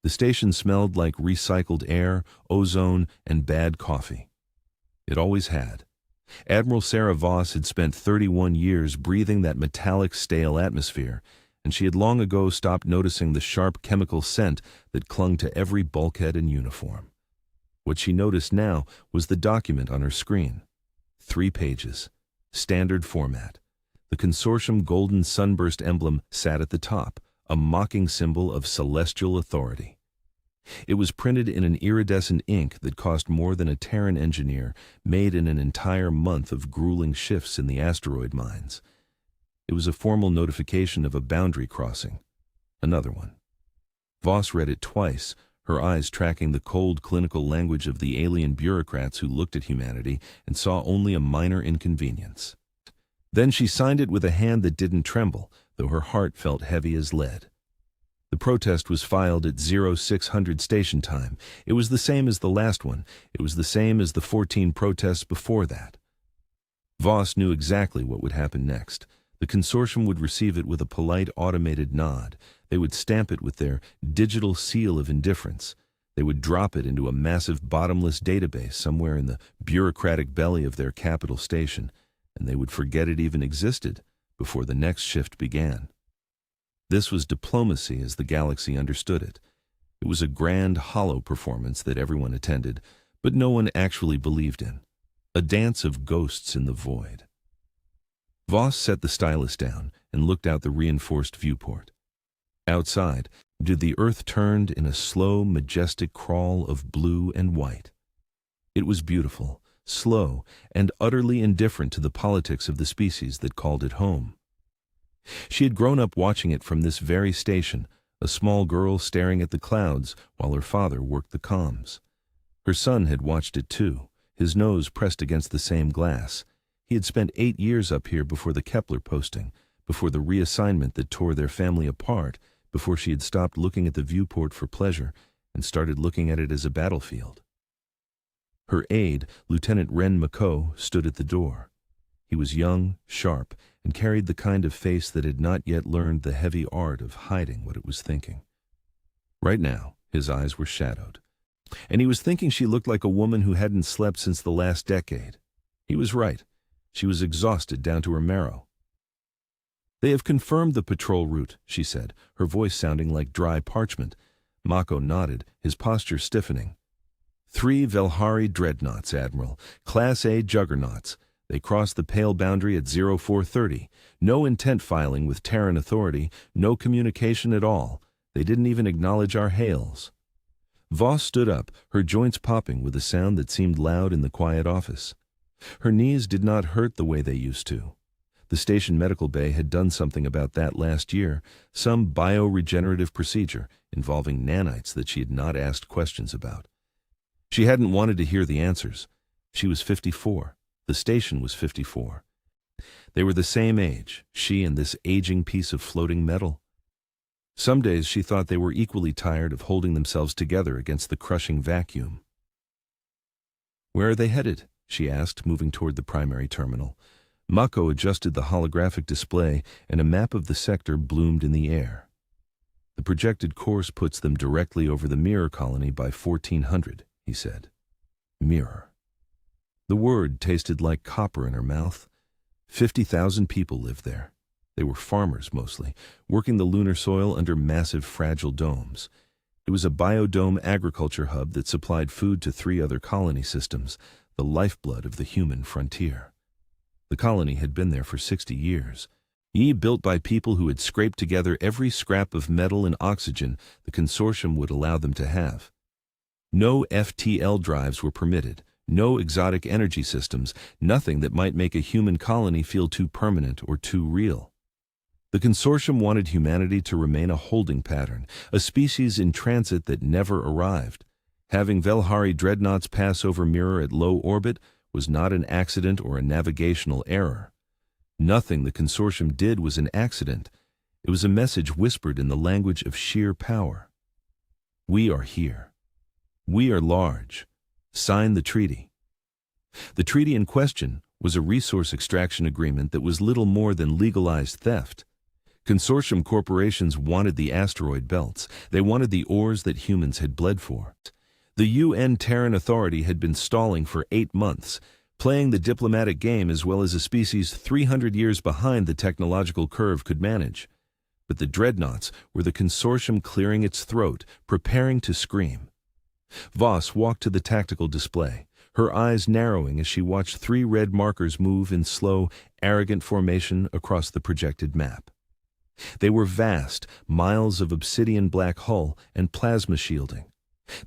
The station smelled like recycled air, ozone, and bad coffee. It always had. Admiral Sarah Voss had spent 31 years breathing that metallic, stale atmosphere, and she had long ago stopped noticing the sharp chemical scent that clung to every bulkhead and uniform. What she noticed now was the document on her screen. 3 pages. Standard format. The consortium golden sunburst emblem sat at the top, a mocking symbol of celestial authority. It was printed in an iridescent ink that cost more than a Terran engineer made in an entire month of grueling shifts in the asteroid mines. It was a formal notification of a boundary crossing. Another one. Voss read it twice, her eyes tracking the cold clinical language of the alien bureaucrats who looked at humanity and saw only a minor inconvenience. Then she signed it with a hand that didn't tremble, though her heart felt heavy as lead. The protest was filed at 0600 station time. It was the same as the last one. It was the same as the 14 protests before that. Voss knew exactly what would happen next. The consortium would receive it with a polite automated nod. They would stamp it with their digital seal of indifference. They would drop it into a massive bottomless database somewhere in the bureaucratic belly of their capital station, and they would forget it even existed before the next shift began. This was diplomacy as the galaxy understood it. It was a grand, hollow performance that everyone attended, but no one actually believed in. A dance of ghosts in the void. Voss set the stylus down and looked out the reinforced viewport. Outside, the earth turned in a slow, majestic crawl of blue and white. It was beautiful, slow, and utterly indifferent to the politics of the species that called it home. She had grown up watching it from this very station, a small girl staring at the clouds while her father worked the comms. Her son had watched it too, his nose pressed against the same glass. He had spent 8 years up here before the Kepler posting, before the reassignment that tore their family apart, before she had stopped looking at the viewport for pleasure and started looking at it as a battlefield. Her aide, Lieutenant Ren Mako, stood at the door. He was young, sharp, and carried the kind of face that had not yet learned the heavy art of hiding what it was thinking. Right now, his eyes were shadowed, and he was thinking she looked like a woman who hadn't slept since the last decade. He was right. She was exhausted down to her marrow. "They have confirmed the patrol route," she said, her voice sounding like dry parchment. Mako nodded, his posture stiffening. 3 Velhari dreadnoughts, Admiral, Class A juggernauts. They crossed the pale boundary at 0430. No intent filing with Terran authority, no communication at all. They didn't even acknowledge our hails. Voss stood up, her joints popping with a sound that seemed loud in the quiet office. Her knees did not hurt the way they used to. The station medical bay had done something about that last year, some bioregenerative procedure involving nanites that she had not asked questions about. She hadn't wanted to hear the answers. She was 54. The station was 54. They were the same age, she and this aging piece of floating metal. Some days she thought they were equally tired of holding themselves together against the crushing vacuum. "Where are they headed?" she asked, moving toward the primary terminal. Mako adjusted the holographic display, and a map of the sector bloomed in the air. "The projected course puts them directly over the Mirror colony by 1400, he said. Mirror. The word tasted like copper in her mouth. 50,000 people lived there. They were farmers mostly, working the lunar soil under massive fragile domes. It was a biodome agriculture hub that supplied food to 3 other colony systems, the lifeblood of the human frontier. The colony had been there for 60 years. Built by people who had scraped together every scrap of metal and oxygen the consortium would allow them to have. No FTL drives were permitted. No exotic energy systems, nothing that might make a human colony feel too permanent or too real. The consortium wanted humanity to remain a holding pattern, a species in transit that never arrived. Having Velhari dreadnoughts pass over Mirror at low orbit was not an accident or a navigational error. Nothing the consortium did was an accident. It was a message whispered in the language of sheer power. We are here. We are large. Sign the treaty. The treaty in question was a resource extraction agreement that was little more than legalized theft. Consortium corporations wanted the asteroid belts. They wanted the ores that humans had bled for. The UN Terran Authority had been stalling for 8 months, playing the diplomatic game as well as a species 300 years behind the technological curve could manage. But the dreadnoughts were the consortium clearing its throat, preparing to scream. Voss walked to the tactical display, her eyes narrowing as she watched 3 red markers move in slow, arrogant formation across the projected map. They were vast, miles of obsidian black hull and plasma shielding.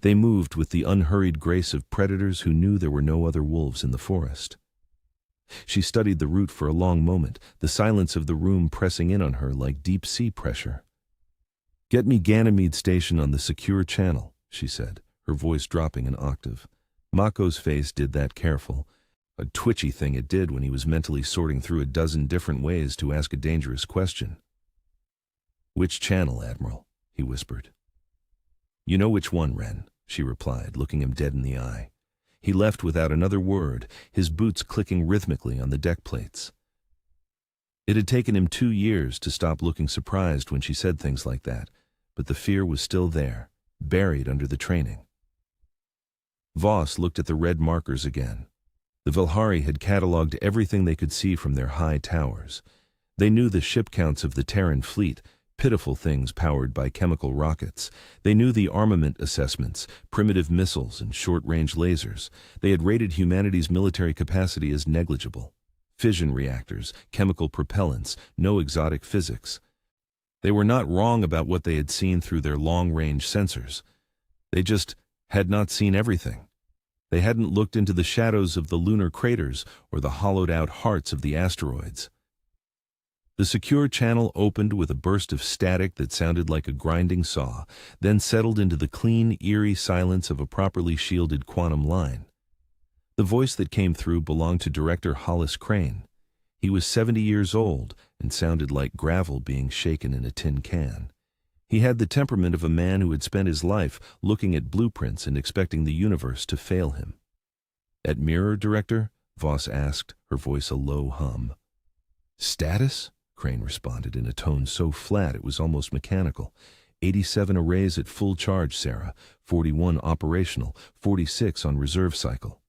They moved with the unhurried grace of predators who knew there were no other wolves in the forest. She studied the route for a long moment, the silence of the room pressing in on her like deep-sea pressure. "Get me Ganymede Station on the secure channel," she said, her voice dropping an octave. Mako's face did that careful, a twitchy thing it did when he was mentally sorting through a dozen different ways to ask a dangerous question. "Which channel, Admiral?" he whispered. "You know which one, Wren," she replied, looking him dead in the eye. He left without another word, his boots clicking rhythmically on the deck plates. It had taken him 2 years to stop looking surprised when she said things like that, but the fear was still there, buried under the training. Voss looked at the red markers again. The Velhari had catalogued everything they could see from their high towers. They knew the ship counts of the Terran fleet, pitiful things powered by chemical rockets. They knew the armament assessments, primitive missiles and short-range lasers. They had rated humanity's military capacity as negligible. Fission reactors, chemical propellants, no exotic physics. They were not wrong about what they had seen through their long-range sensors. They just had not seen everything. They hadn't looked into the shadows of the lunar craters or the hollowed-out hearts of the asteroids. The secure channel opened with a burst of static that sounded like a grinding saw, then settled into the clean, eerie silence of a properly shielded quantum line. The voice that came through belonged to Director Hollis Crane. He was 70 years old and sounded like gravel being shaken in a tin can. He had the temperament of a man who had spent his life looking at blueprints and expecting the universe to fail him. "At Mirror, Director?" Voss asked, her voice a low hum. "Status?" Crane responded in a tone so flat it was almost mechanical. 87 arrays at full charge, Sarah. 41 operational, 46 on reserve cycle.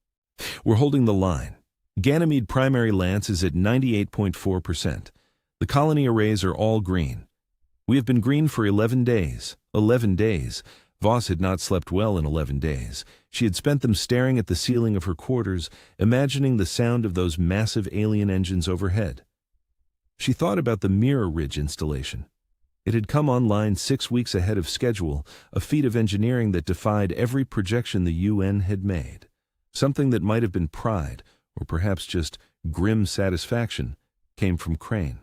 "We're holding the line. Ganymede primary lance is at 98.4%. The colony arrays are all green. We have been green for 11 days. 11 days. Voss had not slept well in 11 days. She had spent them staring at the ceiling of her quarters, imagining the sound of those massive alien engines overhead. She thought about the Mirror Ridge installation. It had come online 6 weeks ahead of schedule, a feat of engineering that defied every projection the UN had made. Something that might have been pride, or perhaps just grim satisfaction, came from Crane.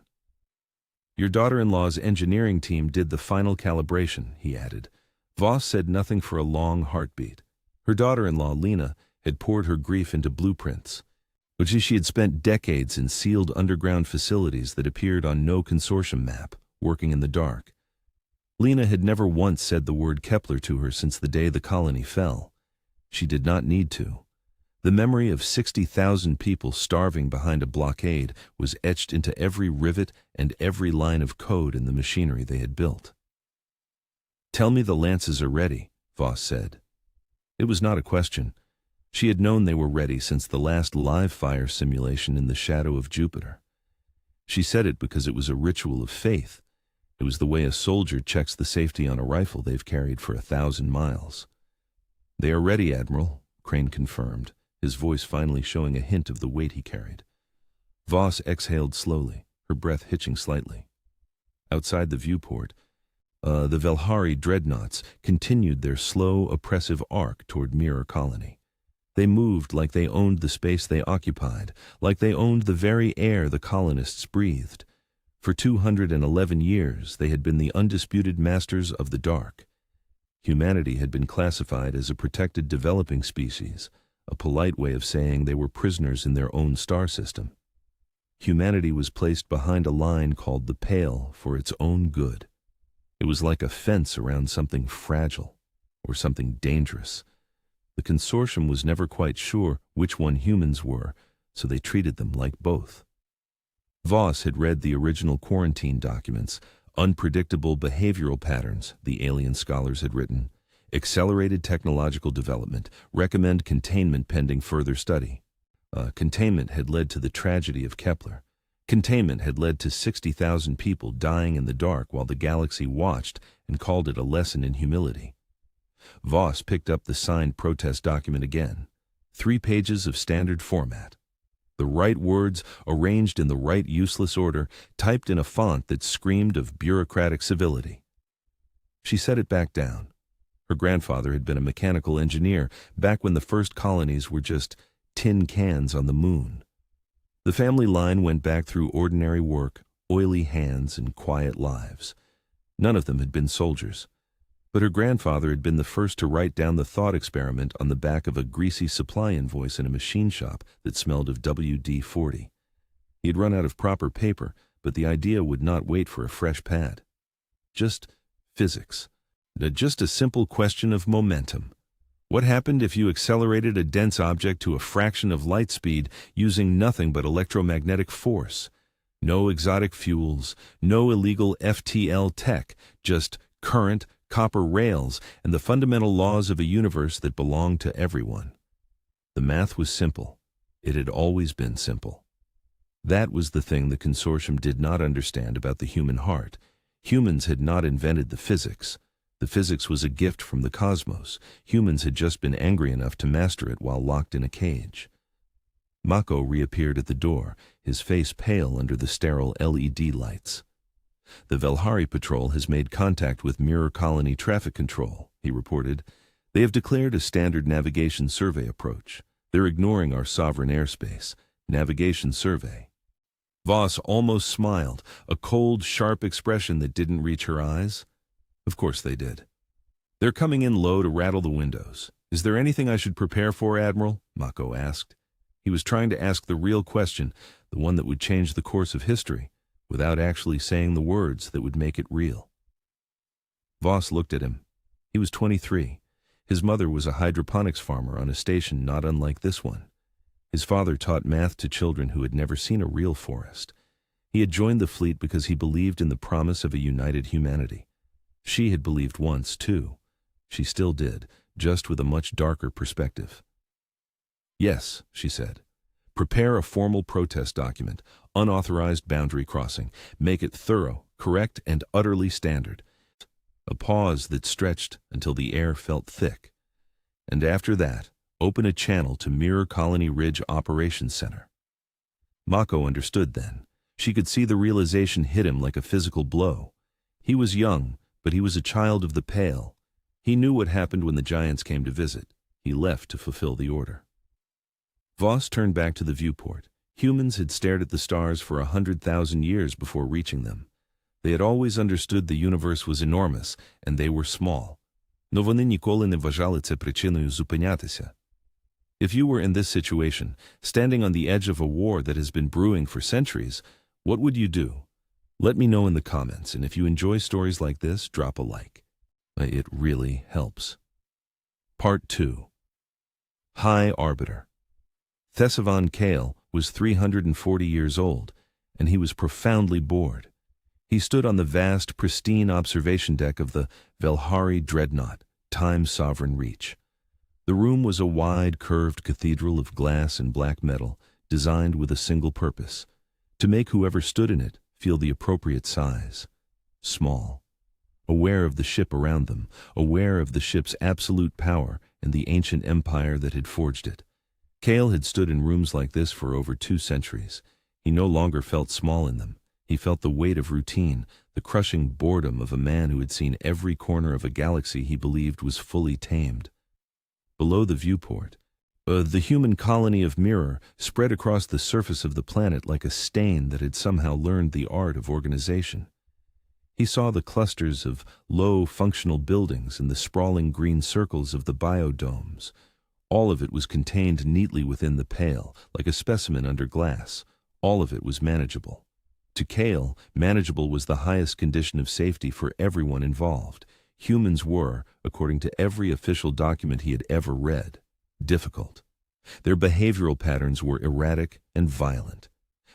"Your daughter-in-law's engineering team did the final calibration," he added. Voss said nothing for a long heartbeat. Her daughter-in-law, Lena, had poured her grief into blueprints. But she had spent decades in sealed underground facilities that appeared on no consortium map, working in the dark. Lena had never once said the word Kepler to her since the day the colony fell. She did not need to. The memory of 60,000 people starving behind a blockade was etched into every rivet and every line of code in the machinery they had built. "Tell me the lances are ready," Voss said. It was not a question. She had known they were ready since the last live fire simulation in the shadow of Jupiter. She said it because it was a ritual of faith. It was the way a soldier checks the safety on a rifle they've carried for 1,000 miles. "They are ready, Admiral," Crane confirmed, his voice finally showing a hint of the weight he carried. Voss exhaled slowly, her breath hitching slightly. Outside the viewport, the Velhari dreadnoughts continued their slow, oppressive arc toward Mirror Colony. They moved like they owned the space they occupied, like they owned the very air the colonists breathed. For 211 years, they had been the undisputed masters of the dark. Humanity had been classified as a protected developing species, a polite way of saying they were prisoners in their own star system. Humanity was placed behind a line called the Pale for its own good. It was like a fence around something fragile or something dangerous. The consortium was never quite sure which one humans were, so they treated them like both. Voss had read the original quarantine documents, Unpredictable behavioral patterns, the alien scholars had written. Accelerated technological development. Recommend containment pending further study. Containment had led to the tragedy of Kepler. Containment had led to 60,000 people dying in the dark while the galaxy watched and called it a lesson in humility. Voss picked up the signed protest document again. 3 pages of standard format. The right words, arranged in the right useless order, typed in a font that screamed of bureaucratic civility. She set it back down. Her grandfather had been a mechanical engineer back when the first colonies were just tin cans on the moon. The family line went back through ordinary work, oily hands, and quiet lives. None of them had been soldiers. But her grandfather had been the first to write down the thought experiment on the back of a greasy supply invoice in a machine shop that smelled of WD-40. He had run out of proper paper, but the idea would not wait for a fresh pad. Just physics. Just a simple question of momentum. What happened if you accelerated a dense object to a fraction of light speed using nothing but electromagnetic force? No exotic fuels, no illegal FTL tech, just current, copper rails, and the fundamental laws of a universe that belonged to everyone. The math was simple. It had always been simple. That was the thing the consortium did not understand about the human heart. Humans had not invented the physics. The physics was a gift from the cosmos. Humans had just been angry enough to master it while locked in a cage. Mako reappeared at the door, his face pale under the sterile LED lights. The Velhari Patrol has made contact with Mirror Colony Traffic Control, he reported. They have declared a standard navigation survey approach. They're ignoring our sovereign airspace. Navigation survey. Voss almost smiled, a cold, sharp expression that didn't reach her eyes. Of course they did. They're coming in low to rattle the windows. Is there anything I should prepare for, Admiral? Mako asked. He was trying to ask the real question, the one that would change the course of history, without actually saying the words that would make it real. Voss looked at him. He was 23. His mother was a hydroponics farmer on a station not unlike this one. His father taught math to children who had never seen a real forest. He had joined the fleet because he believed in the promise of a united humanity. She had believed once, too. She still did, just with a much darker perspective. Yes, she said. Prepare a formal protest document, unauthorized boundary crossing. Make it thorough, correct, and utterly standard. A pause that stretched until the air felt thick. And after that, open a channel to Mirror Colony Ridge Operations Center. Mako understood then. She could see the realization hit him like a physical blow. He was young, but he was a child of the Pale. He knew what happened when the Giants came to visit. He left to fulfill the order. Voss turned back to the viewport. Humans had stared at the stars for 100,000 years before reaching them. They had always understood the universe was enormous, and they were small. Но вони ніколи не вважали це причиною зупинятися. If you were in this situation, standing on the edge of a war that has been brewing for centuries, what would you do? Let me know in the comments, and if you enjoy stories like this, drop a like. It really helps. Part 2. High Arbiter. Thesavon Kale was 340 years old, and he was profoundly bored. He stood on the vast, pristine observation deck of the Velhari Dreadnought, Time's sovereign reach. The room was a wide, curved cathedral of glass and black metal, designed with a single purpose: to make whoever stood in it feel the appropriate size. Small. Aware of the ship around them, aware of the ship's absolute power and the ancient empire that had forged it. Kale had stood in rooms like this for over 2 centuries. He no longer felt small in them. He felt the weight of routine, the crushing boredom of a man who had seen every corner of a galaxy he believed was fully tamed. Below the viewport, the human colony of Mirror spread across the surface of the planet like a stain that had somehow learned the art of organization. He saw the clusters of low, functional buildings and the sprawling green circles of the biodomes. All of it was contained neatly within the pale, like a specimen under glass. All of it was manageable. To Kale, manageable was the highest condition of safety for everyone involved. Humans were, according to every official document he had ever read, difficult. Their behavioral patterns were erratic and violent.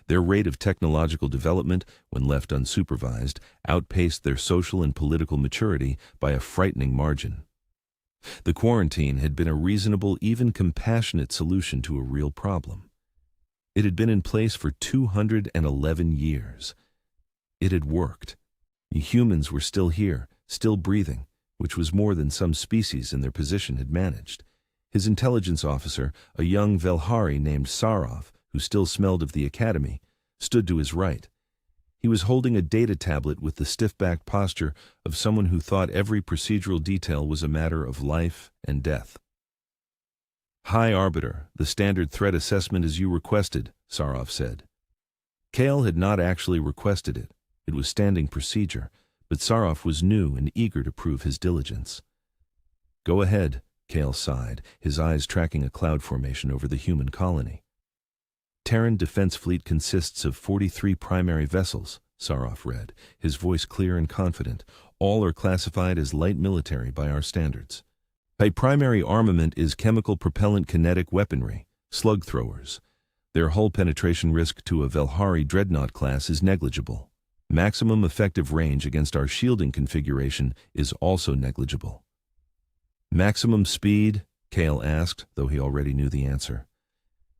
Their rate of technological development, when left unsupervised, outpaced their social and political maturity by a frightening margin. The quarantine had been a reasonable, even compassionate solution to a real problem. It had been in place for 211 years. It had worked. The humans were still here, still breathing, which was more than some species in their position had managed. His intelligence officer, a young Velhari named Sarov, who still smelled of the academy, stood to his right. He was holding a data tablet with the stiff-backed posture of someone who thought every procedural detail was a matter of life and death. "High Arbiter, the standard threat assessment as you requested," Sarov said. Kale had not actually requested it. It was standing procedure, but Sarov was new and eager to prove his diligence. "Go ahead," Kale sighed, his eyes tracking a cloud formation over the human colony. "Terran Defense Fleet consists of 43 primary vessels," Sarov read, his voice clear and confident. "All are classified as light military by our standards. A primary armament is chemical propellant kinetic weaponry, slug throwers. Their hull penetration risk to a Velhari dreadnought class is negligible. Maximum effective range against our shielding configuration is also negligible." "Maximum speed?" Kale asked, though he already knew the answer.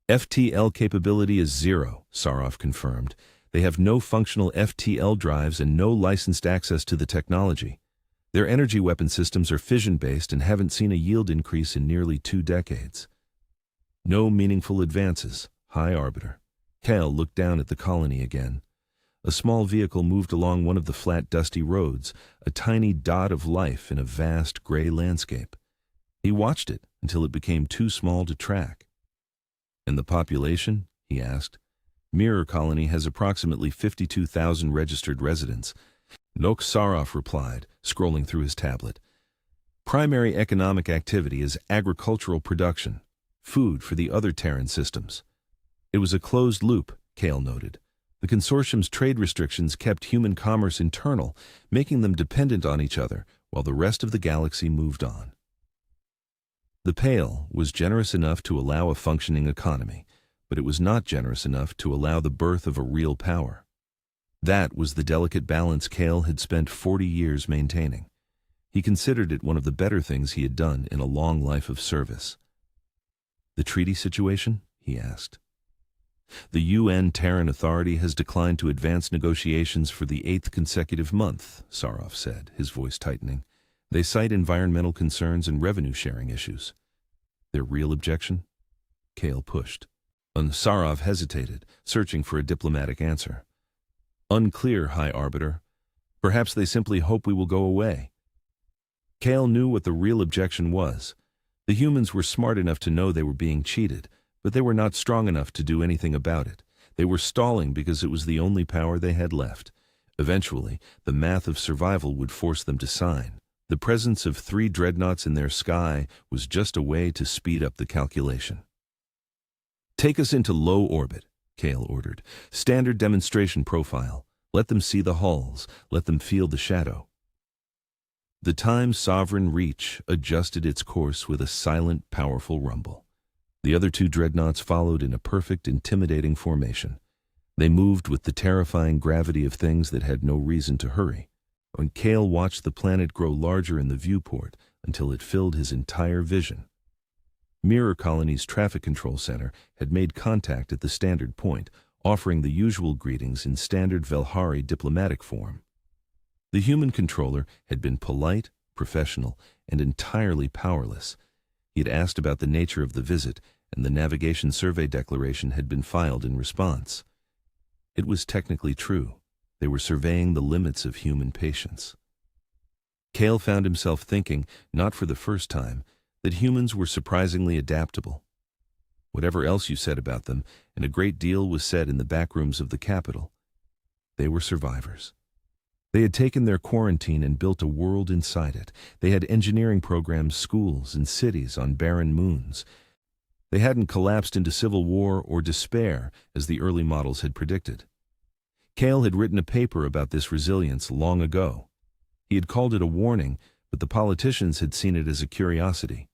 "FTL capability is 0, Sarov confirmed. "They have no functional FTL drives and no licensed access to the technology. Their energy weapon systems are fission-based and haven't seen a yield increase in nearly 2 decades. "No meaningful advances, High Arbiter." Kale looked down at the colony again. A small vehicle moved along one of the flat, dusty roads, a tiny dot of life in a vast, gray landscape. He watched it until it became too small to track. "And the population?" he asked. "Mirror Colony has approximately 52,000 registered residents." Nok Sarov replied, scrolling through his tablet. "Primary economic activity is agricultural production, food for the other Terran systems." It was a closed loop, Kale noted. The consortium's trade restrictions kept human commerce internal, making them dependent on each other, while the rest of the galaxy moved on. The Pale was generous enough to allow a functioning economy, but it was not generous enough to allow the birth of a real power. That was the delicate balance Kale had spent 40 years maintaining. He considered it one of the better things he had done in a long life of service. "The treaty situation?" he asked. "The UN Terran Authority has declined to advance negotiations for the 8th consecutive month," Sarov said, his voice tightening. "They cite environmental concerns and revenue-sharing issues." "Their real objection?" Kale pushed. Sarov hesitated, searching for a diplomatic answer. "Unclear, High Arbiter. Perhaps they simply hope we will go away." Kale knew what the real objection was. The humans were smart enough to know they were being cheated, but they were not strong enough to do anything about it. They were stalling because it was the only power they had left. Eventually, the math of survival would force them to sign. The presence of 3 dreadnoughts in their sky was just a way to speed up the calculation. "Take us into low orbit," Kale ordered. "Standard demonstration profile. Let them see the hulls. Let them feel the shadow." The Time's sovereign reach adjusted its course with a silent, powerful rumble. The other 2 dreadnoughts followed in a perfect, intimidating formation. They moved with the terrifying gravity of things that had no reason to hurry. When Kale watched the planet grow larger in the viewport until it filled his entire vision. Mirror Colony's traffic control center had made contact at the standard point, offering the usual greetings in standard Velhari diplomatic form. The human controller had been polite, professional, and entirely powerless. He had asked about the nature of the visit, and the navigation survey declaration had been filed in response. It was technically true. They were surveying the limits of human patience. Kale found himself thinking, not for the first time, that humans were surprisingly adaptable. Whatever else you said about them, and a great deal was said in the back rooms of the capital, they were survivors. They had taken their quarantine and built a world inside it. They had engineering programs, schools, and cities on barren moons. They hadn't collapsed into civil war or despair, as the early models had predicted. Kale had written a paper about this resilience long ago. He had called it a warning, but the politicians had seen it as a curiosity.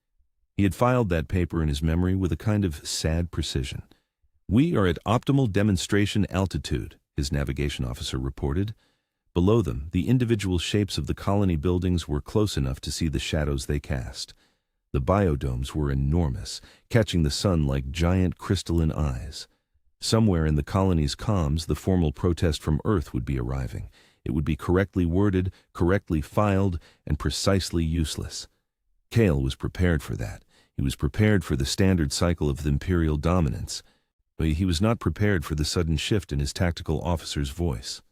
He had filed that paper in his memory with a kind of sad precision. "We are at optimal demonstration altitude," his navigation officer reported. Below them, the individual shapes of the colony buildings were close enough to see the shadows they cast. The biodomes were enormous, catching the sun like giant crystalline eyes. Somewhere in the colony's comms, the formal protest from Earth would be arriving. It would be correctly worded, correctly filed, and precisely useless. Cale was prepared for that. He was prepared for the standard cycle of imperial dominance. But he was not prepared for the sudden shift in his tactical officer's voice.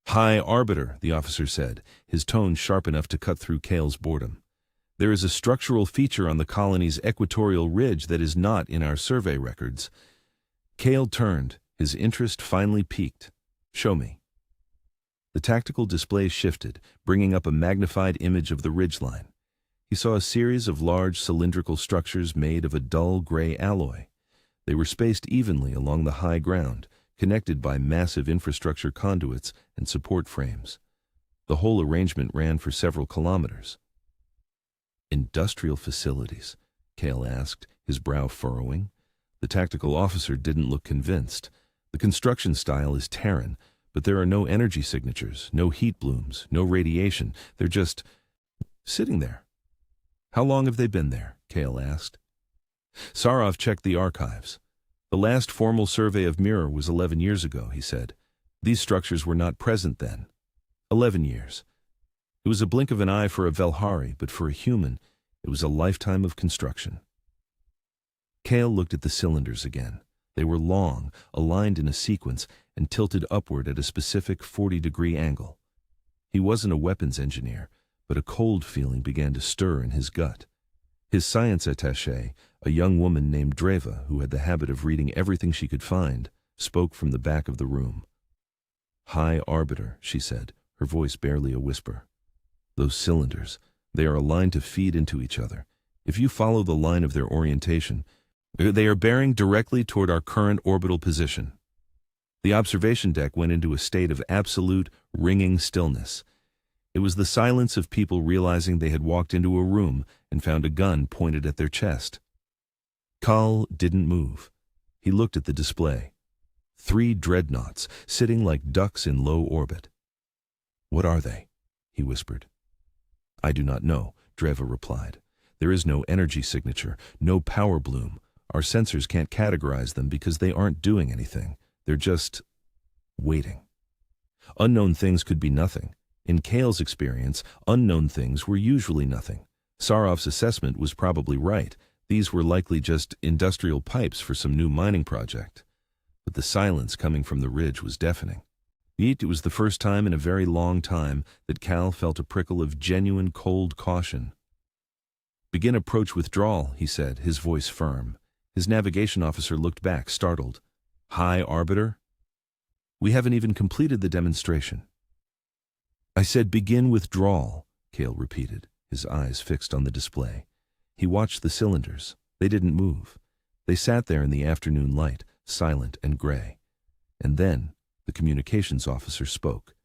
"High Arbiter," the officer said, his tone sharp enough to cut through Cale's boredom. "There is a structural feature on the colony's equatorial ridge that is not in our survey records." Cale turned, his interest finally piqued. "Show me." The tactical display shifted, bringing up a magnified image of the ridgeline. He saw a series of large cylindrical structures made of a dull gray alloy. They were spaced evenly along the high ground, connected by massive infrastructure conduits and support frames. The whole arrangement ran for several kilometers. "Industrial facilities?" Cale asked, his brow furrowing. The tactical officer didn't look convinced. "The construction style is Terran, but there are no energy signatures, no heat blooms, no radiation. They're just sitting there." "How long have they been there?" Cale asked. Sarov checked the archives. "The last formal survey of Mirror was 11 years ago," he said. "These structures were not present then." 11 years. It was a blink of an eye for a Velhari, but for a human, it was a lifetime of construction. Cale looked at the cylinders again. They were long, aligned in a sequence, and tilted upward at a specific 40-degree angle. He wasn't a weapons engineer, but a cold feeling began to stir in his gut. His science attaché, a young woman named Dreva, who had the habit of reading everything she could find, spoke from the back of the room. "High Arbiter," she said, her voice barely a whisper. "Those cylinders, they are aligned to feed into each other. If you follow the line of their orientation, they are bearing directly toward our current orbital position." The observation deck went into a state of absolute, ringing stillness. It was the silence of people realizing they had walked into a room and found a gun pointed at their chest. Cale didn't move. He looked at the display. 3 dreadnoughts, sitting like ducks in low orbit. "What are they?" he whispered. "I do not know," Dreva replied. "There is no energy signature, no power bloom. Our sensors can't categorize them because they aren't doing anything. They're just waiting." Unknown things could be nothing. In Cale's experience, unknown things were usually nothing. Sarov's assessment was probably right. These were likely just industrial pipes for some new mining project. But the silence coming from the ridge was deafening. It was the first time in a very long time that Cale felt a prickle of genuine cold caution. "Begin approach withdrawal," he said, his voice firm. His navigation officer looked back, startled. "High Arbiter?" "We haven't even completed the demonstration." "I said begin withdrawal," Cale repeated, his eyes fixed on the display. He watched the cylinders. They didn't move. They sat there in the afternoon light, silent and gray. And then the communications officer spoke.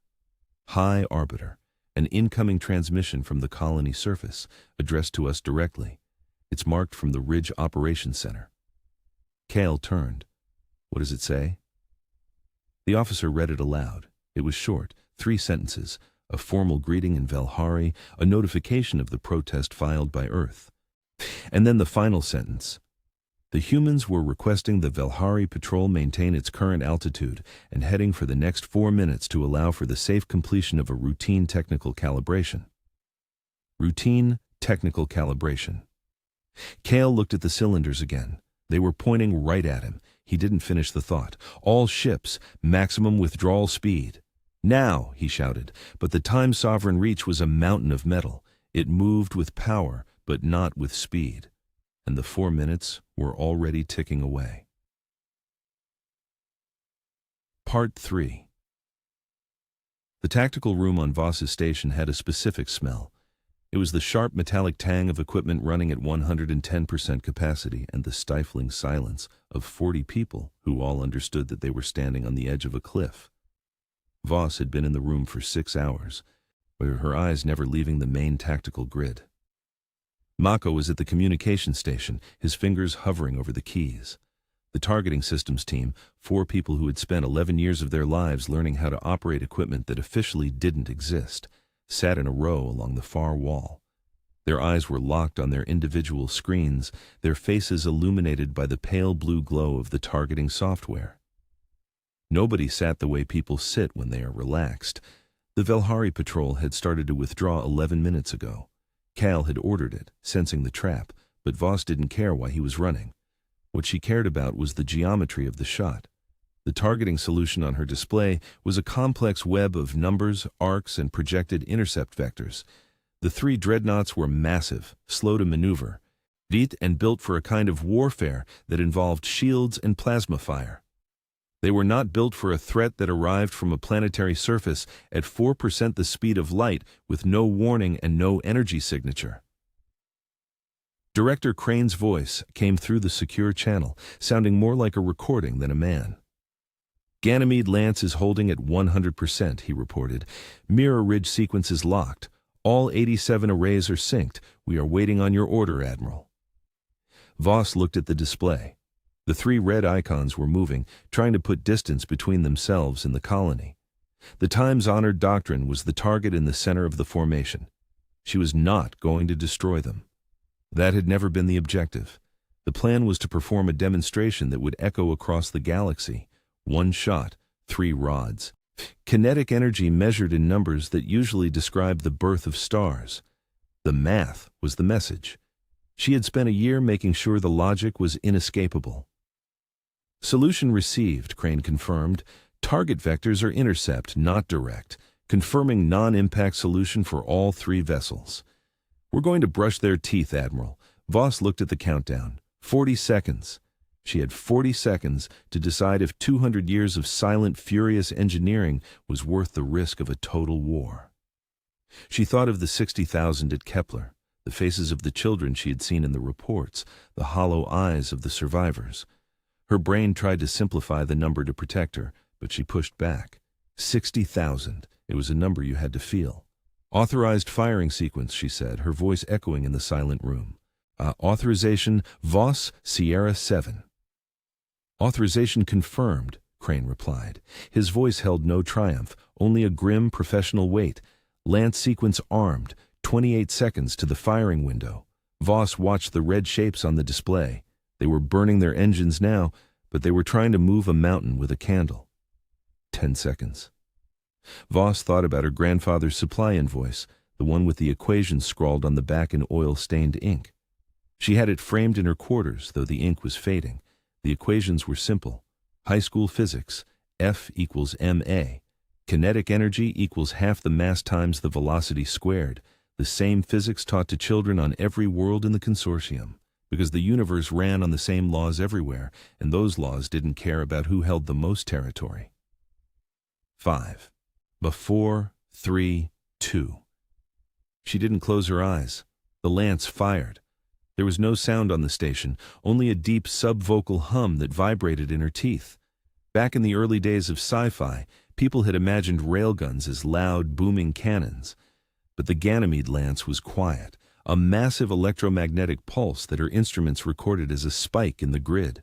"High Arbiter, an incoming transmission from the colony surface, addressed to us directly. It's marked from the Ridge Operations Center." Cale turned. "What does it say?" The officer read it aloud. It was short, 3 sentences, a formal greeting in Velhari, a notification of the protest filed by Earth. And then the final sentence. "The humans were requesting the Velhari patrol maintain its current altitude and heading for the next 4 minutes to allow for the safe completion of a routine technical calibration." Routine technical calibration. Cale looked at the cylinders again. They were pointing right at him. He didn't finish the thought. "All ships, maximum withdrawal speed." "Now!" he shouted. But the time-sovereign reach was a mountain of metal. It moved with power, but not with speed. And the 4 minutes were already ticking away. Part 3. The tactical room on Voss's station had a specific smell. It was the sharp metallic tang of equipment running at 110% capacity and the stifling silence of 40 people who all understood that they were standing on the edge of a cliff. Voss had been in the room for 6 hours, with her eyes never leaving the main tactical grid. Mako was at the communication station, his fingers hovering over the keys. The targeting systems team, 4 people who had spent 11 years of their lives learning how to operate equipment that officially didn't exist, sat in a row along the far wall. Their eyes were locked on their individual screens, their faces illuminated by the pale blue glow of the targeting software. Nobody sat the way people sit when they are relaxed. The Velhari patrol had started to withdraw 11 minutes ago. Cal had ordered it, sensing the trap, but Voss didn't care why he was running. What she cared about was the geometry of the shot. The targeting solution on her display was a complex web of numbers, arcs, and projected intercept vectors. The 3 dreadnoughts were massive, slow to maneuver, and built for a kind of warfare that involved shields and plasma fire. They were not built for a threat that arrived from a planetary surface at 4% the speed of light with no warning and no energy signature. Director Crane's voice came through the secure channel, sounding more like a recording than a man. Ganymede Lance is holding at 100%, he reported. Mirror Ridge sequence is locked. All 87 arrays are synced. We are waiting on your order, Admiral. Voss looked at the display. The 3 red icons were moving, trying to put distance between themselves and the colony. The Times-honored doctrine was the target in the center of the formation. She was not going to destroy them. That had never been the objective. The plan was to perform a demonstration that would echo across the galaxy. 1 shot, 3 rods. Kinetic energy measured in numbers that usually describe the birth of stars. The math was the message. She had spent a year making sure the logic was inescapable. Solution received, Crane confirmed. Target vectors are intercept, not direct, confirming non-impact solution for all 3 vessels. We're going to brush their teeth, Admiral. Voss looked at the countdown. 40 seconds. She had 40 seconds to decide if 200 years of silent, furious engineering was worth the risk of a total war. She thought of the 60,000 at Kepler, the faces of the children she had seen in the reports, the hollow eyes of the survivors. Her brain tried to simplify the number to protect her, but she pushed back. 60,000. It was a number you had to feel. Authorized firing sequence, she said, her voice echoing in the silent room. Authorization, Voss, Sierra 7. Authorization confirmed, Crane replied. His voice held no triumph, only a grim professional weight. Lance sequence armed, 28 seconds to the firing window. Voss watched the red shapes on the display. They were burning their engines now, but they were trying to move a mountain with a candle. 10 seconds. Voss thought about her grandfather's supply invoice, the one with the equations scrawled on the back in oil-stained ink. She had it framed in her quarters, though the ink was fading. The equations were simple. High school physics, F equals ma. Kinetic energy equals half the mass times the velocity squared, the same physics taught to children on every world in the consortium, because the universe ran on the same laws everywhere, and those laws didn't care about who held the most territory. 5. 4, 3, 2. She didn't close her eyes. The Lance fired. There was no sound on the station, only a deep subvocal hum that vibrated in her teeth. Back in the early days of sci-fi, people had imagined railguns as loud, booming cannons. But the Ganymede Lance was quiet, a massive electromagnetic pulse that her instruments recorded as a spike in the grid.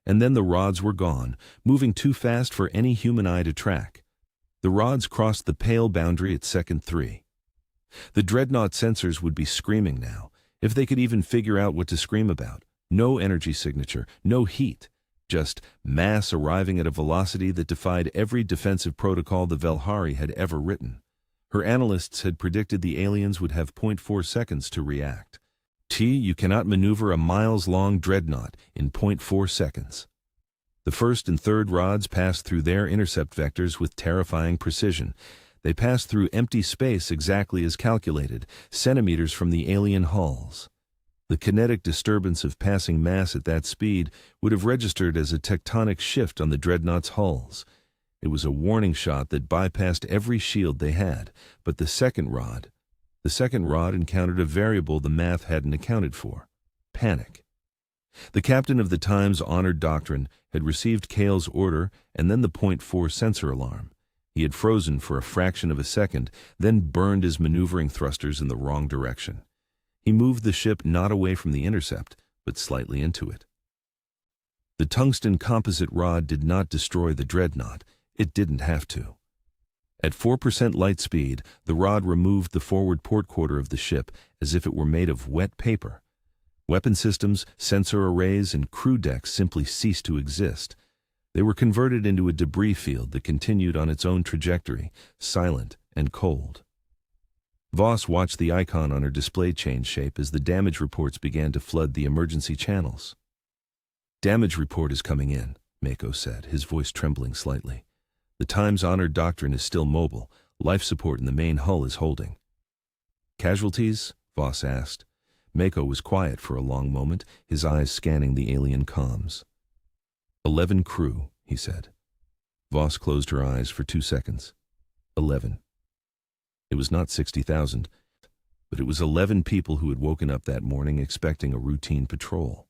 And then the rods were gone, moving too fast for any human eye to track. The rods crossed the pale boundary at second 3. The dreadnought sensors would be screaming now, if they could even figure out what to scream about. No energy signature, no heat, just mass arriving at a velocity that defied every defensive protocol the Velhari had ever written. Her analysts had predicted the aliens would have 0.4 seconds to react. You cannot maneuver a miles-long dreadnought in 0.4 seconds. The first and third rods passed through their intercept vectors with terrifying precision. They passed through empty space exactly as calculated, centimeters from the alien hulls. The kinetic disturbance of passing mass at that speed would have registered as a tectonic shift on the dreadnought's hulls. It was a warning shot that bypassed every shield they had, but the second rod encountered a variable the math hadn't accounted for: panic. The captain of the Times-honored doctrine had received Cale's order and then the 0.4 sensor alarm. He had frozen for a fraction of a second, then burned his maneuvering thrusters in the wrong direction. He moved the ship not away from the intercept, but slightly into it. The tungsten composite rod did not destroy the dreadnought. It didn't have to. At 4% light speed, the rod removed the forward port quarter of the ship as if it were made of wet paper. Weapon systems, sensor arrays, and crew decks simply ceased to exist. They were converted into a debris field that continued on its own trajectory, silent and cold. Voss watched the icon on her display change shape as the damage reports began to flood the emergency channels. "Damage report is coming in," Mako said, his voice trembling slightly. "The Times-honored doctrine is still mobile. Life support in the main hull is holding." "Casualties?" Voss asked. Mako was quiet for a long moment, his eyes scanning the alien comms. 11 crew, he said. Voss closed her eyes for 2 seconds. 11. It was not 60,000, but it was 11 people who had woken up that morning expecting a routine patrol.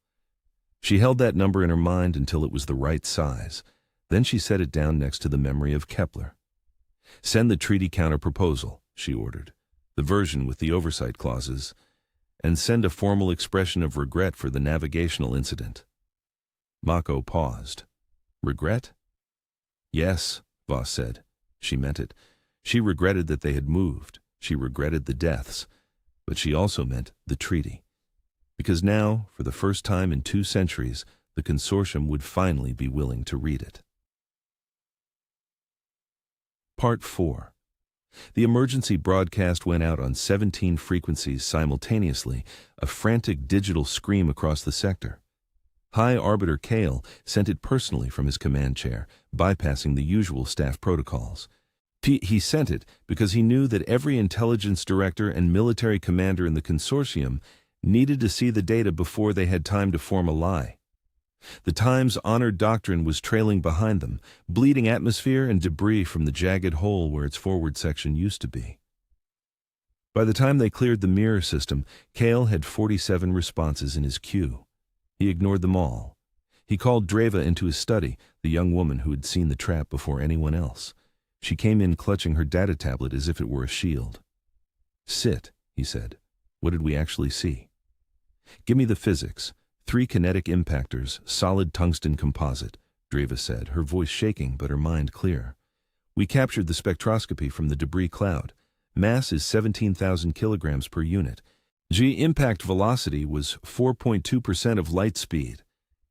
She held that number in her mind until it was the right size. Then she set it down next to the memory of Kepler. "Send the treaty counter-proposal," she ordered, "the version with the oversight clauses, and send a formal expression of regret for the navigational incident." Mako paused. "Regret?" "Yes," Voss said. She meant it. She regretted that they had moved. She regretted the deaths. But she also meant the treaty. Because now, for the first time in 2 centuries, the consortium would finally be willing to read it. Part 4. The emergency broadcast went out on 17 frequencies simultaneously, a frantic digital scream across the sector. High Arbiter Kale sent it personally from his command chair, bypassing the usual staff protocols. He sent it because he knew that every intelligence director and military commander in the consortium needed to see the data before they had time to form a lie. The Times-honored doctrine was trailing behind them, bleeding atmosphere and debris from the jagged hole where its forward section used to be. By the time they cleared the mirror system, Kale had 47 responses in his queue. He ignored them all. He called Dreva into his study, the young woman who had seen the trap before anyone else. She came in clutching her data tablet as if it were a shield. "Sit," he said. "What did we actually see?" "Give me the physics. 3 kinetic impactors, solid tungsten composite," Dreva said, her voice shaking but her mind clear. "We captured the spectroscopy from the debris cloud. Mass is 17,000 kilograms per unit. G-impact velocity was 4.2% of light speed."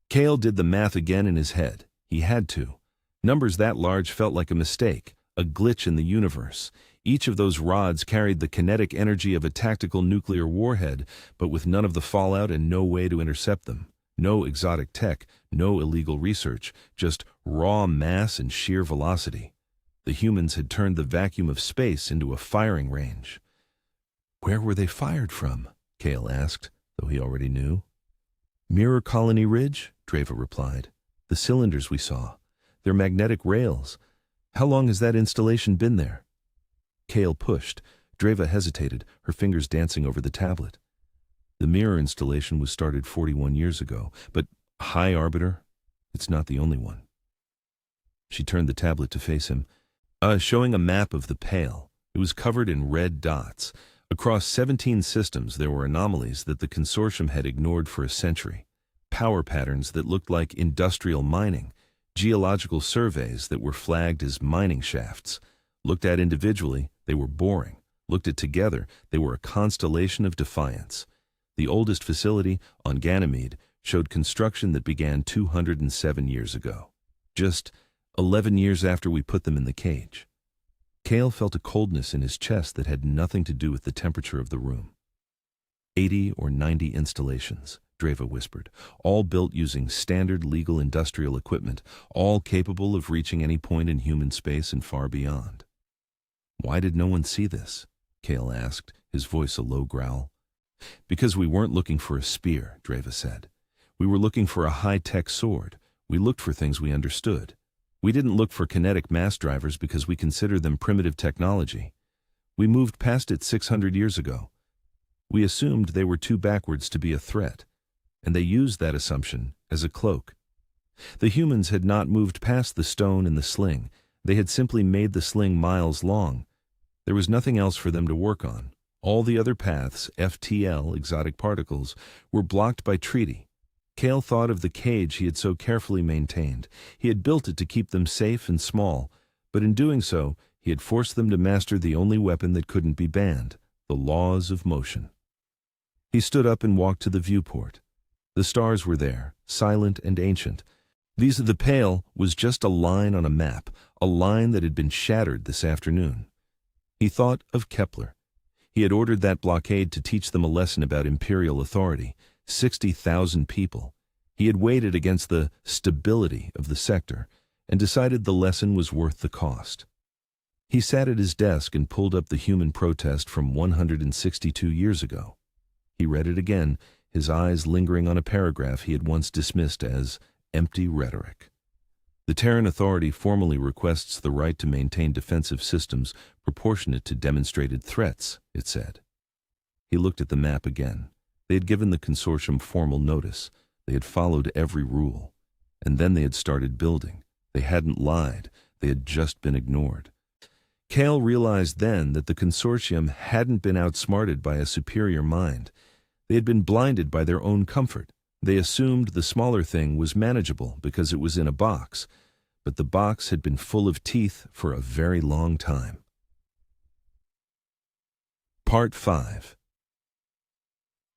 Kale did the math again in his head. He had to. Numbers that large felt like a mistake, a glitch in the universe. Each of those rods carried the kinetic energy of a tactical nuclear warhead, but with none of the fallout and no way to intercept them. No exotic tech, no illegal research, just raw mass and sheer velocity. The humans had turned the vacuum of space into a firing range. "Where were they fired from?" Kale asked, though he already knew. "Mirror Colony Ridge," Dreva replied. "The cylinders we saw. They're magnetic rails. How long has that installation been there?" Kale pushed. Dreva hesitated, her fingers dancing over the tablet. "The mirror installation was started 41 years ago, but High Arbiter, it's not the only one." She turned the tablet to face him, showing a map of the Pale. It was covered in red dots. Across 17 systems there were anomalies that the consortium had ignored for a century. Power patterns that looked like industrial mining, geological surveys that were flagged as mining shafts. Looked at individually, they were boring. Looked at together, they were a constellation of defiance. The oldest facility, on Ganymede, showed construction that began 207 years ago. Just 11 years after we put them in the cage. Kale felt a coldness in his chest that had nothing to do with the temperature of the room. 80 or 90 installations, Dreva whispered, all built using standard legal industrial equipment, all capable of reaching any point in human space and far beyond. "Why did no one see this?" Kale asked, his voice a low growl. "Because we weren't looking for a spear," Dreva said. "We were looking for a high-tech sword. We looked for things we understood. We didn't look for kinetic mass drivers because we considered them primitive technology. We moved past it 600 years ago. We assumed they were too backwards to be a threat, and they used that assumption as a cloak. The humans had not moved past the stone and the sling. They had simply made the sling miles long. There was nothing else for them to work on. All the other paths, FTL, exotic particles, were blocked by treaty. Kale thought of the cage he had so carefully maintained. He had built it to keep them safe and small, but in doing so, he had forced them to master the only weapon that couldn't be banned, the laws of motion. He stood up and walked to the viewport. The stars were there, silent and ancient. The pale was just a line on a map, a line that had been shattered this afternoon. He thought of Kepler. He had ordered that blockade to teach them a lesson about imperial authority. 60,000 people. He had weighed it against the stability of the sector and decided the lesson was worth the cost. He sat at his desk and pulled up the human protest from 162 years ago. He read it again, his eyes lingering on a paragraph he had once dismissed as empty rhetoric. The Terran Authority formally requests the right to maintain defensive systems proportionate to demonstrated threats, it said. He looked at the map again. They had given the consortium formal notice. They had followed every rule. And then they had started building. They hadn't lied. They had just been ignored. Kale realized then that the consortium hadn't been outsmarted by a superior mind. They had been blinded by their own comfort. They assumed the smaller thing was manageable because it was in a box, but the box had been full of teeth for a very long time. Part 5.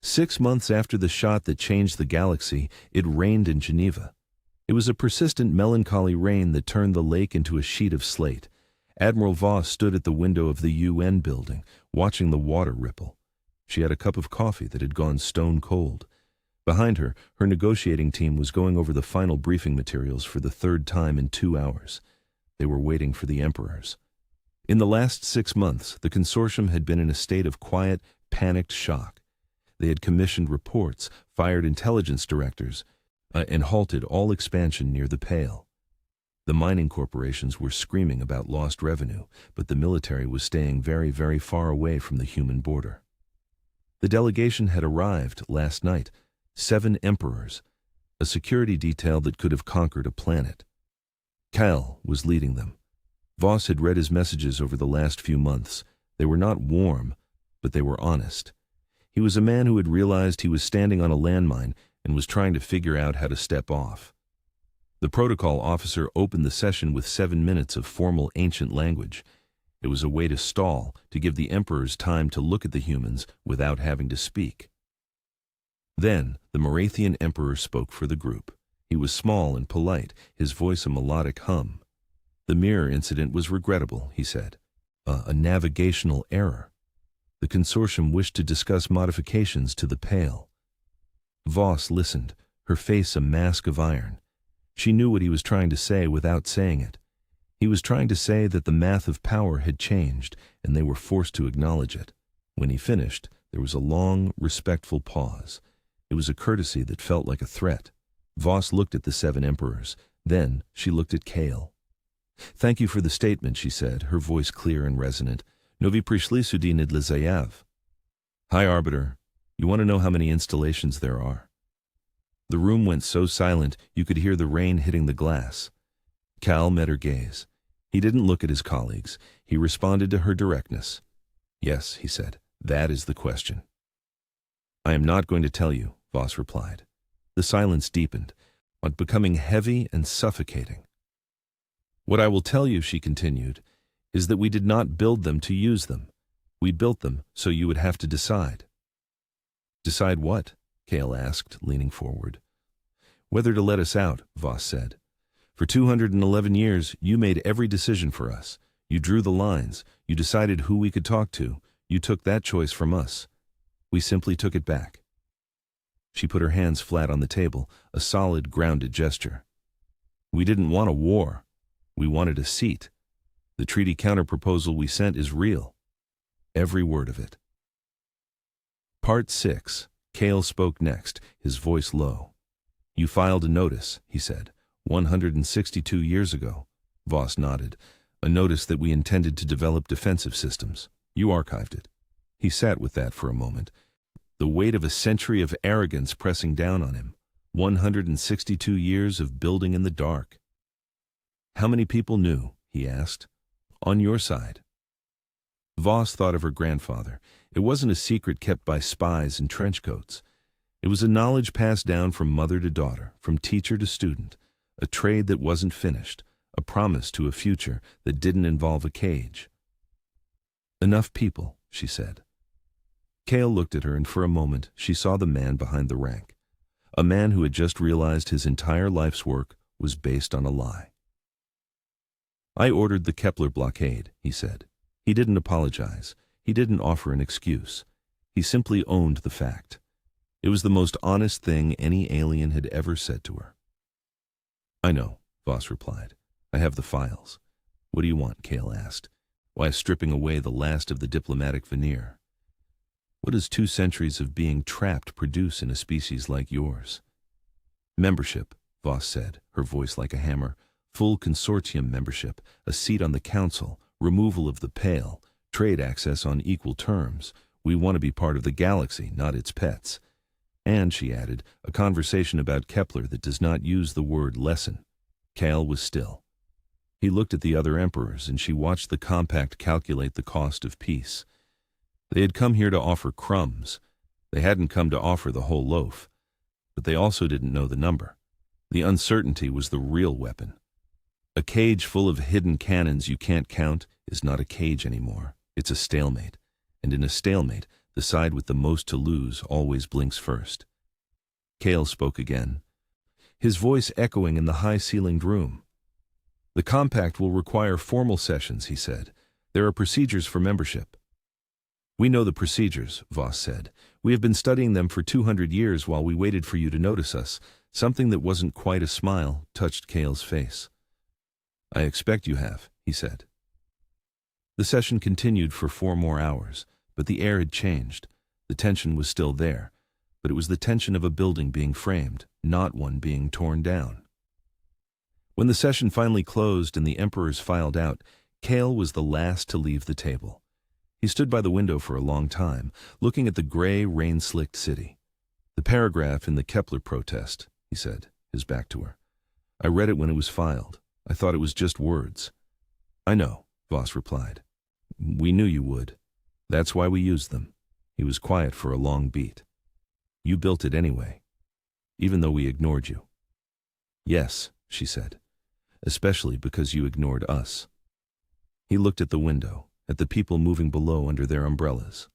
6 months after the shot that changed the galaxy, it rained in Geneva. It was a persistent, melancholy rain that turned the lake into a sheet of slate. Admiral Voss stood at the window of the UN building, watching the water ripple. She had a cup of coffee that had gone stone cold. Behind her, her negotiating team was going over the final briefing materials for the third time in 2 hours. They were waiting for the emperors. In the last 6 months, the consortium had been in a state of quiet, panicked shock. They had commissioned reports, fired intelligence directors, and halted all expansion near the Pale. The mining corporations were screaming about lost revenue, but the military was staying very, very far away from the human border. The delegation had arrived last night, 7 emperors, a security detail that could have conquered a planet. Kale was leading them. Voss had read his messages over the last few months. They were not warm, but they were honest. He was a man who had realized he was standing on a landmine and was trying to figure out how to step off. The protocol officer opened the session with 7 minutes of formal ancient language. It was a way to stall, to give the emperors time to look at the humans without having to speak. Then the Morathian emperor spoke for the group. He was small and polite, his voice a melodic hum. The mirror incident was regrettable, he said. A navigational error. The consortium wished to discuss modifications to the Pale. Voss listened, her face a mask of iron. She knew what he was trying to say without saying it. He was trying to say that the math of power had changed, and they were forced to acknowledge it. When he finished, there was a long, respectful pause. It was a courtesy that felt like a threat. Voss looked at the 7 emperors. Then she looked at Kale. "Thank you for the statement," she said, her voice clear and resonant. "Novi prishli sudi nidle zayav." "Hi, Arbiter. You want to know how many installations there are?" The room went so silent you could hear the rain hitting the glass. Cal met her gaze. He didn't look at his colleagues. He responded to her directness. "Yes," he said, "that is the question." "I am not going to tell you," Voss replied. The silence deepened, becoming heavy and suffocating. "What I will tell you," she continued, "is that we did not build them to use them. We built them so you would have to decide." "Decide what?" Kale asked, leaning forward. "Whether to let us out," Voss said. "For 211 years, you made every decision for us. You drew the lines. You decided who we could talk to. You took that choice from us. We simply took it back." She put her hands flat on the table, a solid, grounded gesture. "We didn't want a war. We wanted a seat. The treaty counterproposal we sent is real. Every word of it." Part 6. Kale spoke next, his voice low. "You filed a notice," he said, 162 years ago. Voss nodded. "A notice that we intended to develop defensive systems. You archived it." He sat with that for a moment, the weight of a century of arrogance pressing down on him. 162 years of building in the dark. "How many people knew?" he asked. "On your side?" Voss thought of her grandfather. It wasn't a secret kept by spies in trench coats. It was a knowledge passed down from mother to daughter, from teacher to student, a trade that wasn't finished, a promise to a future that didn't involve a cage. "Enough people," she said. Cale looked at her, and for a moment she saw the man behind the rank, a man who had just realized his entire life's work was based on a lie. "I ordered the Kepler blockade," he said. He didn't apologize. He didn't offer an excuse. He simply owned the fact. It was the most honest thing any alien had ever said to her. "I know," Voss replied. "I have the files." "What do you want?" Cale asked. "Why, stripping away the last of the diplomatic veneer. What does 2 centuries of being trapped produce in a species like yours?" "Membership," Voss said, her voice like a hammer. "Full consortium membership, a seat on the council, removal of the pale, trade access on equal terms. We want to be part of the galaxy, not its pets. And," she added, "a conversation about Kepler that does not use the word lesson." Cale was still. He looked at the other emperors, and she watched the compact calculate the cost of peace. They had come here to offer crumbs. They hadn't come to offer the whole loaf. But they also didn't know the number. The uncertainty was the real weapon. A cage full of hidden cannons you can't count is not a cage anymore. It's a stalemate. And in a stalemate, the side with the most to lose always blinks first. Cale spoke again, his voice echoing in the high-ceilinged room. "The compact will require formal sessions," he said. "There are procedures for membership." "We know the procedures," Voss said. "We have been studying them for 200 years while we waited for you to notice us." Something that wasn't quite a smile touched Cale's face. "I expect you have," he said. The session continued for 4 more hours, but the air had changed. The tension was still there, but it was the tension of a building being framed, not one being torn down. When the session finally closed and the emperors filed out, Cale was the last to leave the table. He stood by the window for a long time, looking at the gray, rain-slicked city. "The paragraph in the Kepler protest," he said, his back to her. "I read it when it was filed. I thought it was just words." "I know," Voss replied. "We knew you would. That's why we used them." He was quiet for a long beat. "You built it anyway, even though we ignored you." "Yes," she said, "especially because you ignored us." He looked at the window, at the people moving below under their umbrellas.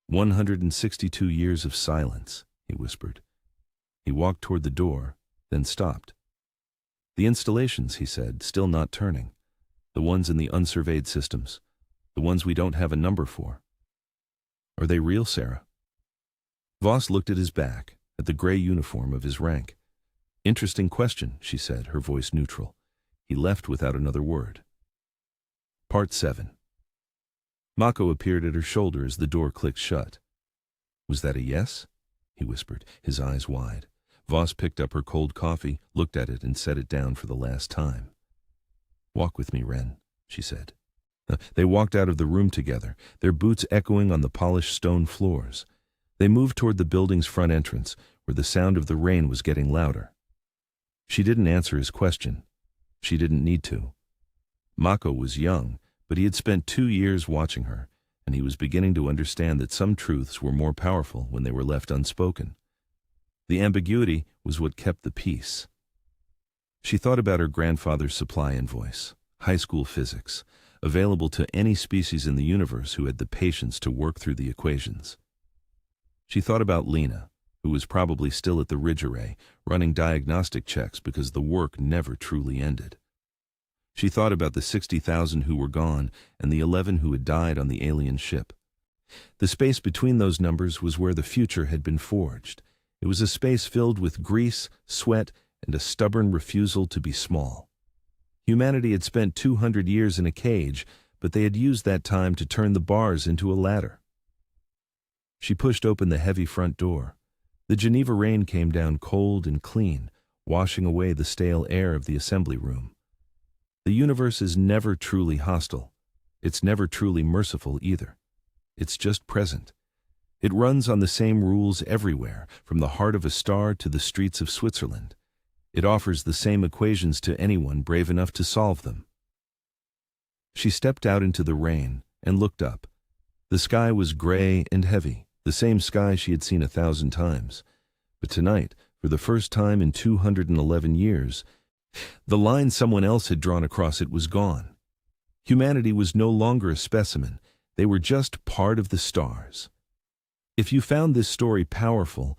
162 years of silence, he whispered. He walked toward the door, then stopped. "The installations," he said, "still not turning. The ones in the unsurveyed systems. The ones we don't have a number for. Are they real, Sarah?" Voss looked at his back, at the gray uniform of his rank. "Interesting question," she said, her voice neutral. He left without another word. Part 7. Mako appeared at her shoulder as the door clicked shut. "Was that a yes?" he whispered, his eyes wide. Voss picked up her cold coffee, looked at it, and set it down for the last time. "Walk with me, Ren," she said. They walked out of the room together, their boots echoing on the polished stone floors. They moved toward the building's front entrance, where the sound of the rain was getting louder. She didn't answer his question. She didn't need to. Mako was young, but he had spent 2 years watching her, and he was beginning to understand that some truths were more powerful when they were left unspoken. The ambiguity was what kept the peace. She thought about her grandfather's supply invoice, high school physics, available to any species in the universe who had the patience to work through the equations. She thought about Lena, who was probably still at the Ridge Array, running diagnostic checks because the work never truly ended. She thought about the 60,000 who were gone and the 11 who had died on the alien ship. The space between those numbers was where the future had been forged. It was a space filled with grease, sweat, and a stubborn refusal to be small. Humanity had spent 200 years in a cage, but they had used that time to turn the bars into a ladder. She pushed open the heavy front door. The Geneva rain came down cold and clean, washing away the stale air of the assembly room. The universe is never truly hostile. It's never truly merciful either. It's just present. It runs on the same rules everywhere, from the heart of a star to the streets of Switzerland. It offers the same equations to anyone brave enough to solve them. She stepped out into the rain and looked up. The sky was gray and heavy, the same sky she had seen 1,000 times. But tonight, for the first time in 211 years, the line someone else had drawn across it was gone. Humanity was no longer a specimen. They were just part of the stars. If you found this story powerful,